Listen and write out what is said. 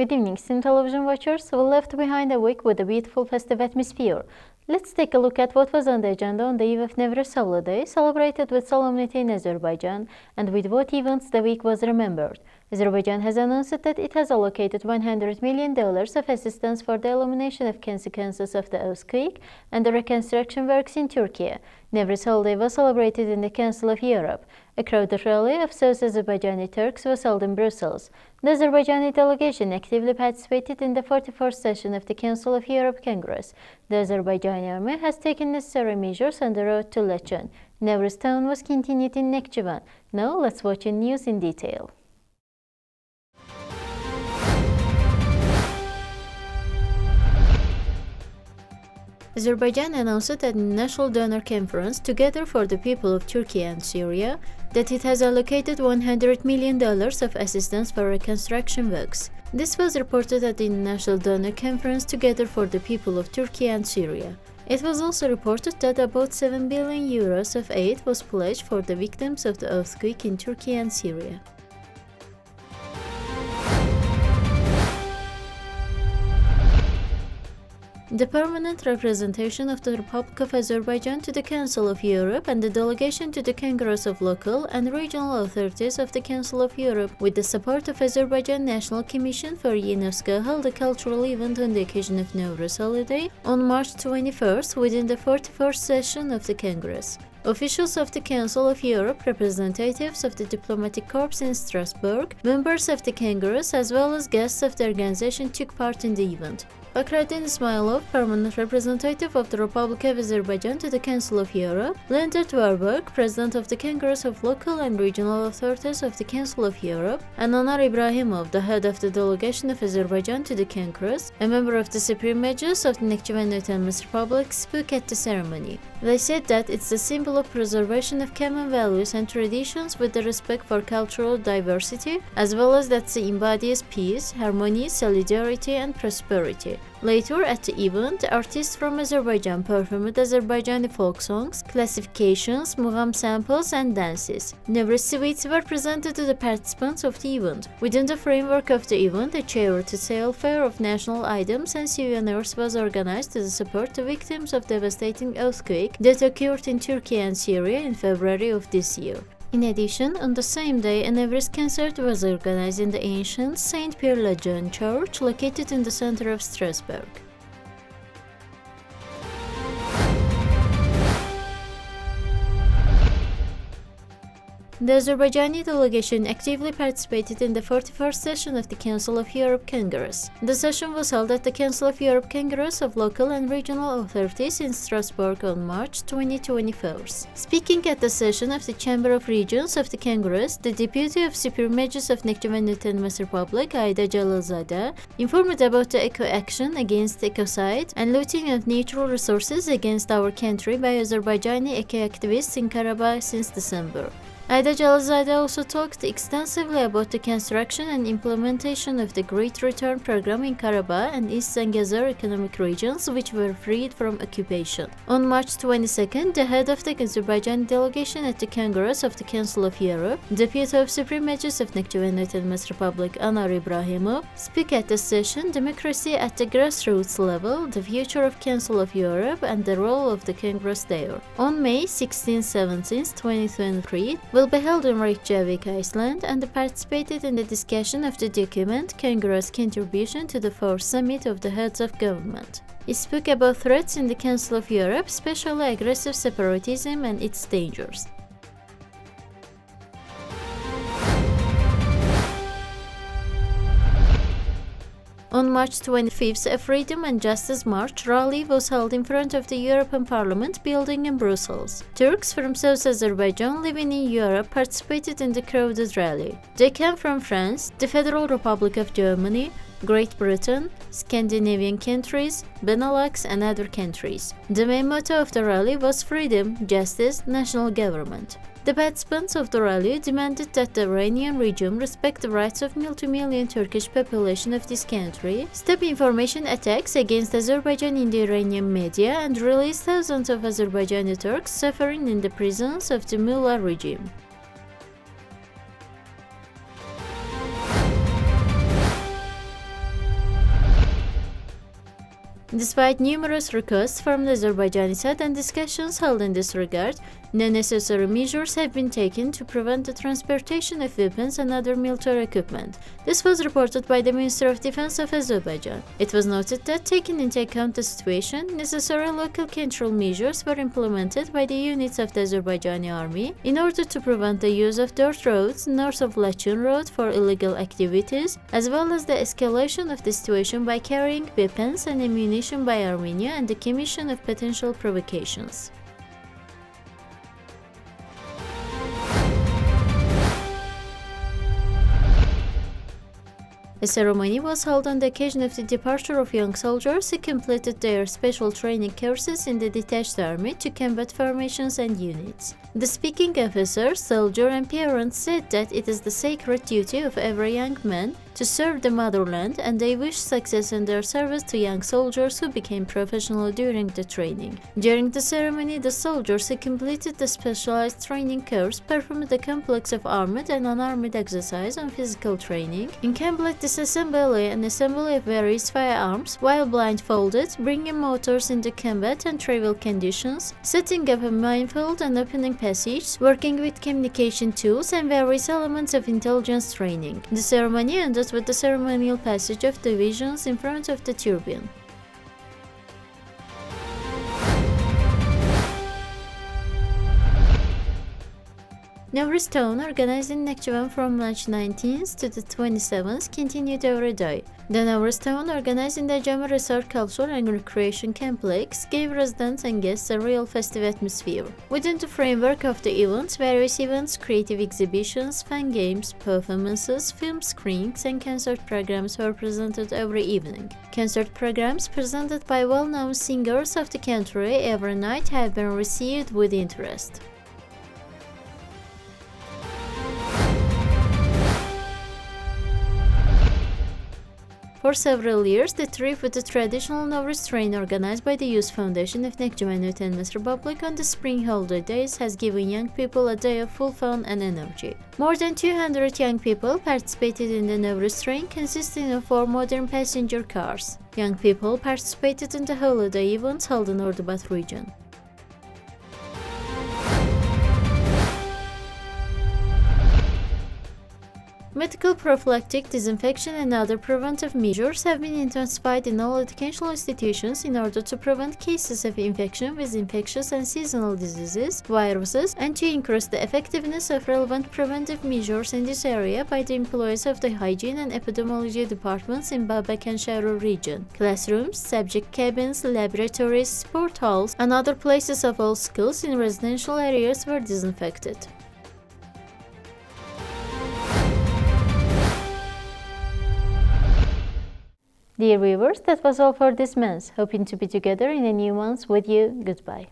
Good evening, esteemed television watchers. We left behind a week with a beautiful festive atmosphere. Let's take a look at what was on the agenda on the eve of Newroz holiday, celebrated with solemnity in Azerbaijan, and with what events the week was remembered. Azerbaijan has announced that it has allocated $100 million of assistance for the elimination of consequences of the earthquake and the reconstruction works in Turkey. Newroz holiday was celebrated in the Council of Europe. A crowded rally of South Azerbaijani Turks was held in Brussels. The Azerbaijani delegation actively participated in the 44th session of the Council of Europe Congress. The Azerbaijani army has taken necessary measures on the road to Laçın. Newroz town was continued in Nakhchivan. Now let's watch the news in detail. Azerbaijan announced at the National Donor Conference Together for the People of Turkey and Syria that it has allocated $100 million of assistance for reconstruction works. This was reported at the National Donor Conference Together for the People of Turkey and Syria. It was also reported that about 7 billion euros of aid was pledged for the victims of the earthquake in Turkey and Syria. The permanent representation of the Republic of Azerbaijan to the Council of Europe and the delegation to the Congress of Local and Regional Authorities of the Council of Europe, with the support of Azerbaijan National Commission for UNESCO, held a cultural event on the occasion of Newroz holiday on March 21st within the 44th session of the Congress. Officials of the Council of Europe, representatives of the diplomatic corps in Strasbourg, members of the Congress, as well as guests of the organization took part in the event. Bakradin Ismailov, permanent representative of the Republic of Azerbaijan to the Council of Europe, Leonard Warburg, president of the Congress of Local and Regional Authorities of the Council of Europe, and Anar Ibrahimov, the head of the delegation of Azerbaijan to the Congress, a member of the Supreme Majlis of the Nakhchivan Autonomous Republic, spoke at the ceremony. They said that it's a symbol of preservation of common values and traditions with the respect for cultural diversity, as well as that it embodies peace, harmony, solidarity, and prosperity. Later at the event, artists from Azerbaijan performed Azerbaijani folk songs, classifications, mugham samples, and dances. Newroz sweets were presented to the participants of the event. Within the framework of the event, a charity sale fair of national items and souvenirs was organized to support the victims of devastating earthquake that occurred in Turkey and Syria in February of this year. In addition, on the same day, a Newroz concert was organized in the ancient Saint Pierre Jeune Church located in the center of Strasbourg. The Azerbaijani delegation actively participated in the 41st session of the Council of Europe Congress. The session was held at the Council of Europe Congress of Local and Regional Authorities in Strasbourg on March 2024. Speaking at the session of the Chamber of Regions of the Congress, the Deputy of Supreme Majlis of Nakhchivan Autonomous Republic, Aida Jalilzadeh, informed about the eco-action against ecocide and looting of natural resources against our country by Azerbaijani eco-activists in Karabakh since December. Aida Jalilzadeh also talked extensively about the construction and implementation of the Great Return program in Karabakh and East Zangezur economic regions, which were freed from occupation. On March 22nd, the head of the Azerbaijani delegation at the Congress of the Council of Europe, Deputy of Supreme Majlis of Nakhchivan Autonomous Republic, Anar Ibrahimov, spoke at the session Democracy at the Grassroots Level, the Future of Council of Europe, and the Role of the Congress there. On May 16-17, 2023, will be held in Reykjavik, Iceland, and participated in the discussion of the document Congress Contribution to the Fourth Summit of the Heads of Government. He spoke about threats in the Council of Europe, especially aggressive separatism and its dangers. On March 25th, a Freedom and Justice March rally was held in front of the European Parliament building in Brussels. Turks from South Azerbaijan living in Europe participated in the crowded rally. They came from France, the Federal Republic of Germany, Great Britain, Scandinavian countries, Benelux, and other countries. The main motto of the rally was Freedom, Justice, National Government. The participants of the rally demanded that the Iranian regime respect the rights of multi-million Turkish population of this country, stop information attacks against Azerbaijan in the Iranian media, and release thousands of Azerbaijani Turks suffering in the prisons of the mullah regime. Despite numerous requests from the Azerbaijani side and discussions held in this regard, no necessary measures have been taken to prevent the transportation of weapons and other military equipment. This was reported by the Minister of Defense of Azerbaijan. It was noted that, taking into account the situation, necessary local control measures were implemented by the units of the Azerbaijani army in order to prevent the use of dirt roads north of Laçın Road for illegal activities, as well as the escalation of the situation by carrying weapons and ammunition by Armenia and the commission of potential provocations. A ceremony was held on the occasion of the departure of young soldiers who completed their special training courses in the detached army to combat formations and units. The speaking officer, soldier and parents said that it is the sacred duty of every young man to serve the motherland, and they wish success in their service to young soldiers who became professional during the training. During the ceremony, the soldiers who completed the specialized training course performed a complex of armed and unarmed exercise on physical training, in complete disassembly and assembly of various firearms, while blindfolded, bringing motors into combat and trivial conditions, setting up a minefield and opening passages, working with communication tools and various elements of intelligence training. The ceremony ended with the ceremonial passage of divisions in front of the turbine. Navruz organized in Nakhchivan from March 19th to the 27th continued every day. The Navruz organized in the Jama Resort Culture and Recreation Complex gave residents and guests a real festive atmosphere. Within the framework of the events, various events, creative exhibitions, fun games, performances, film screenings and concert programs were presented every evening. Concert programs presented by well-known singers of the country every night have been received with interest. For several years, the trip with the traditional Navruz train organized by the Youth Foundation of Nakhchivan Autonomous Republic on the spring holiday days has given young people a day of full fun and energy. More than 200 young people participated in the Navruz train, consisting of 4 modern passenger cars. Young people participated in the holiday events held in Ordubat region. Medical prophylactic, disinfection and other preventive measures have been intensified in all educational institutions in order to prevent cases of infection with infectious and seasonal diseases, viruses, and to increase the effectiveness of relevant preventive measures in this area by the employees of the hygiene and epidemiology departments in Babak and Shahrur region. Classrooms, subject cabins, laboratories, sport halls, and other places of all schools in residential areas were disinfected. Dear viewers, that was all for this month. Hoping to be together in a new month with you. Goodbye.